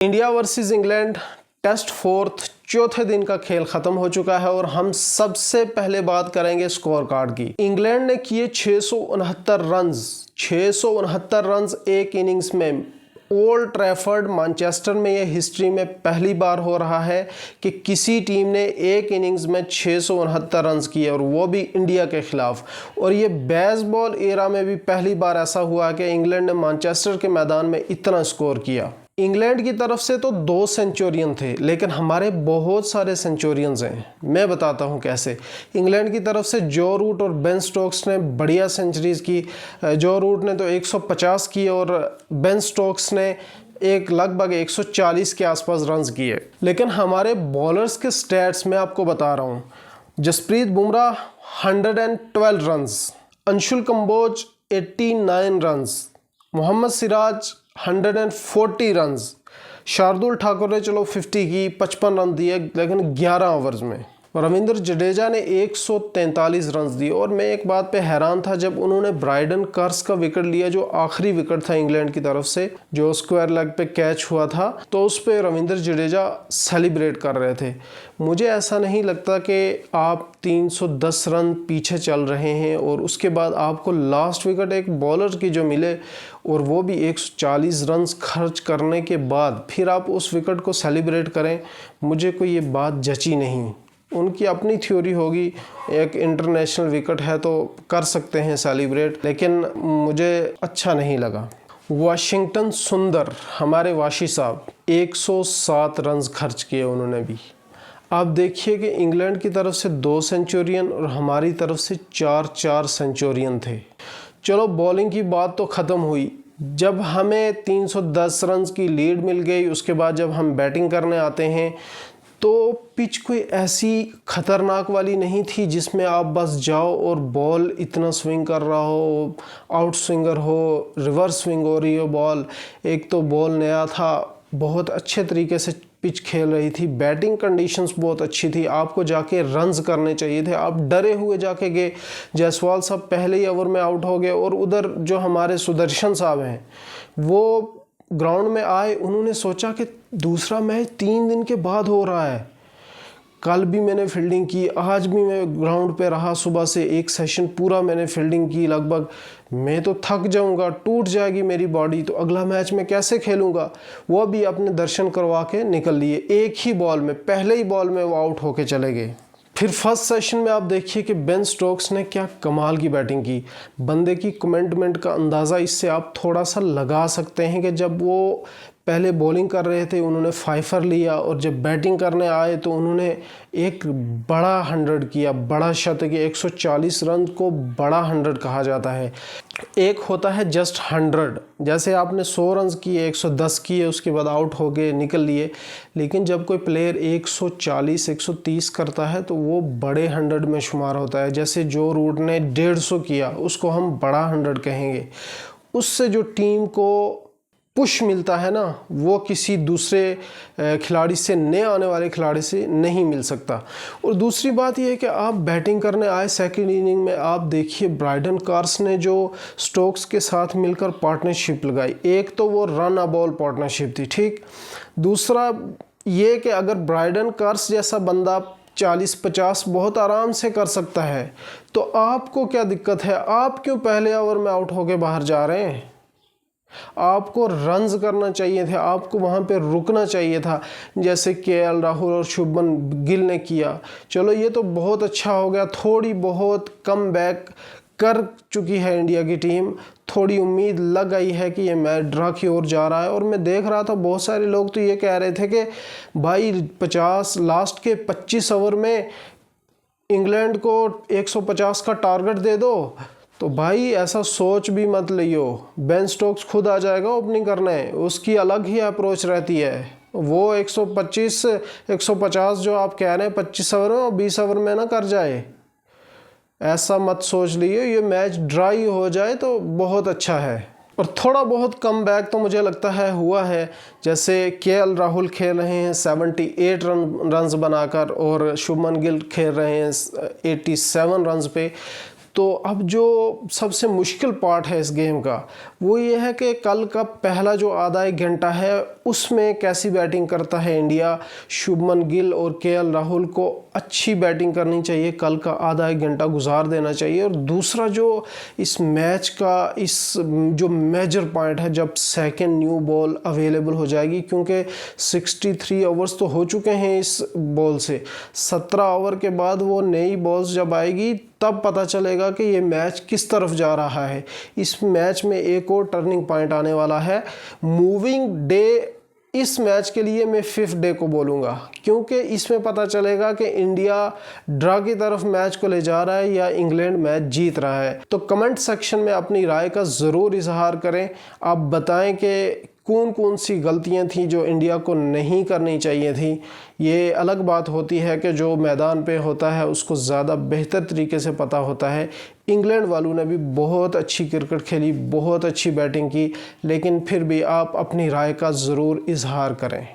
India versus England test fourth चौथे दिन का खेल खत्म हो चुका है और हम सबसे पहले बात करेंगे स्कोर कार्ड की। इंग्लैंड ने किए 669 रन्स एक इनिंग्स में। ओल्ड ट्रैफर्ड मैनचेस्टर में यह हिस्ट्री में पहली बार हो रहा है कि किसी टीम ने एक इनिंग्स में 669 रन्स किए और वो भी इंडिया के खिलाफ। और ये बेसबॉल एरा में भी पहली बार ऐसा हुआ कि इंग्लैंड ने मैनचेस्टर के मैदान में इतना स्कोर किया। इंग्लैंड की तरफ से तो 2 सेंचुरियन थे, लेकिन हमारे बहुत सारे सेंचुरियंस हैं। मैं बताता हूं कैसे। इंग्लैंड की तरफ से जो रूट और बेन स्टोक्स ने बढ़िया सेंचुरीज की। जो रूट ने तो 150 की और बेन स्टोक्स ने लगभग 140 के आसपास रन्स किए। लेकिन हमारे बॉलर्स के स्टैट्स मैं आपको बता रहा हूँ। Jasprit Bumrah 112 runs, Anshul Kamboj 89 runs, Mohammed Siraj 140 runs, Shardul Thakur ने चलो 50 की 55 रन दिए लेकिन 11 ओवर्स में। रविंद्र जडेजा ने 143 रन्स दिए। और मैं एक बात पे हैरान था जब उन्होंने ब्राइडन कर्स का विकेट लिया, जो आखिरी विकेट था इंग्लैंड की तरफ से, जो स्क्वायर लेग पे कैच हुआ था, तो उस पे रविंद्र जडेजा सेलिब्रेट कर रहे थे। मुझे ऐसा नहीं लगता कि आप 310 रन पीछे चल रहे हैं और उसके बाद आपको लास्ट विकेट एक बॉलर की जो मिले और वो भी 140 रन खर्च करने के बाद फिर आप उस विकेट को सेलिब्रेट करें, मुझे कोई ये बात जची नहीं। उनकी अपनी थ्योरी होगी, एक इंटरनेशनल विकेट है तो कर सकते हैं सेलिब्रेट, लेकिन मुझे अच्छा नहीं लगा। वाशिंगटन सुंदर, हमारे वाशी साहब, 107 रन्स खर्च किए उन्होंने भी। आप देखिए कि इंग्लैंड की तरफ से 2 सेंचुरियन और हमारी तरफ से 4 सेंचुरियन थे। चलो बॉलिंग की बात तो ख़त्म हुई। जब हमें 310 रन्स की लीड मिल गई, उसके बाद जब हम बैटिंग करने आते हैं तो पिच कोई ऐसी ख़तरनाक वाली नहीं थी जिसमें आप बस जाओ और बॉल इतना स्विंग कर रहा हो, आउट स्विंगर हो, रिवर्स स्विंग हो रही हो बॉल। एक तो बॉल नया था, बहुत अच्छे तरीके से पिच खेल रही थी, बैटिंग कंडीशंस बहुत अच्छी थी, आपको जाके रन्स करने चाहिए थे, आप डरे हुए जाके गए। जायसवाल साहब पहले ही ओवर में आउट हो गए और उधर जो हमारे सुदर्शन साहब हैं वो ग्राउंड में आए, उन्होंने सोचा कि दूसरा मैच 3 दिन के बाद हो रहा है। कल भी मैंने फील्डिंग की, आज भी मैं ग्राउंड पे रहा, सुबह से एक सेशन पूरा मैंने फील्डिंग की। लगभग मैं तो थक जाऊंगा, टूट जाएगी मेरी बॉडी, तो अगला मैच मैं कैसे खेलूंगा। वो भी अपने दर्शन करवा के निकल लिए। एक ही बॉल में, पहले ही बॉल में वो आउट होके चले गए। फिर फर्स्ट सेशन में आप देखिए कि बेन स्टोक्स ने क्या कमाल की बैटिंग की। बंदे की कमिटमेंट का अंदाज़ा इससे आप थोड़ा सा लगा सकते हैं कि जब वो पहले बॉलिंग कर रहे थे उन्होंने 5 लिया और जब बैटिंग करने आए तो उन्होंने एक बड़ा 100 किया, बड़ा शतक। 140 रन को बड़ा 100 कहा जाता है। एक होता है जस्ट 100, जैसे आपने 100 रन किए, 110 किए, उसके बाद आउट हो गए, निकल लिए। लेकिन जब कोई प्लेयर 140 130 करता है तो वो बड़े 100 में शुमार होता है। जैसे जो रूट ने 150 किया, उसको हम बड़ा 100 कहेंगे। उससे जो टीम को पुश मिलता है ना, वो किसी दूसरे खिलाड़ी से, नए आने वाले खिलाड़ी से नहीं मिल सकता। और दूसरी बात यह है कि आप बैटिंग करने आए सेकंड इनिंग में, आप देखिए ब्राइडन कार्स ने जो स्टोक्स के साथ मिलकर पार्टनरशिप लगाई। एक तो वो रन अ बॉल पार्टनरशिप थी, ठीक। दूसरा ये कि अगर ब्राइडन कार्स जैसा बंदा 40-50 बहुत आराम से कर सकता है तो आपको क्या दिक्कत है? आप क्यों पहले ओवर में आउट होके बाहर जा रहे हैं? आपको रन्स करना चाहिए थे, आपको वहाँ पे रुकना चाहिए था, जैसे केएल राहुल और शुभमन गिल ने किया। चलो ये तो बहुत अच्छा हो गया, थोड़ी बहुत कम बैक कर चुकी है इंडिया की टीम। थोड़ी उम्मीद लग गई है कि ये मैच ड्रा की ओर जा रहा है। और मैं देख रहा था बहुत सारे लोग तो ये कह रहे थे कि भाई लास्ट के 25 ओवर में इंग्लैंड को 150 का टारगेट दे दो। तो भाई ऐसा सोच भी मत लियो, बेन स्टोक्स खुद आ जाएगा ओपनिंग करने, उसकी अलग ही अप्रोच रहती है। वो 150 जो आप कह रहे हैं 25 ओवर में और 20 ओवर में ना कर जाए, ऐसा मत सोच लियो। ये मैच ड्राई हो जाए तो बहुत अच्छा है। और थोड़ा बहुत कम बैक तो मुझे लगता है हुआ है। जैसे केएल राहुल खेल रहे हैं 78 रन्स बनाकर और शुभमन गिल खेल रहे हैं 87 रन्स पे। तो अब जो सबसे मुश्किल पार्ट है इस गेम का वो ये है कि कल का पहला जो आधा एक घंटा है उसमें कैसी बैटिंग करता है इंडिया। शुभमन गिल और केएल राहुल को अच्छी बैटिंग करनी चाहिए, कल का आधा एक घंटा गुजार देना चाहिए। और दूसरा जो इस मैच का जो मेजर पॉइंट है, जब सेकंड न्यू बॉल अवेलेबल हो जाएगी, क्योंकि 63 ओवर्स तो हो चुके हैं इस बॉल से, 17 ओवर के बाद वो नई बॉल्स जब आएगी तब पता चलेगा कि ये मैच किस तरफ जा रहा है। इस मैच में एक और टर्निंग पॉइंट आने वाला है, मूविंग डे। इस मैच के लिए मैं 5th डे को बोलूँगा, क्योंकि इसमें पता चलेगा कि इंडिया ड्रा की तरफ मैच को ले जा रहा है या इंग्लैंड मैच जीत रहा है। तो कमेंट सेक्शन में अपनी राय का ज़रूर इजहार करें। आप बताएं कि कौन कौन सी गलतियां थी जो इंडिया को नहीं करनी चाहिए थी। ये अलग बात होती है कि जो मैदान पे होता है उसको ज़्यादा बेहतर तरीके से पता होता है। इंग्लैंड वालों ने भी बहुत अच्छी क्रिकेट खेली, बहुत अच्छी बैटिंग की, लेकिन फिर भी आप अपनी राय का ज़रूर इजहार करें।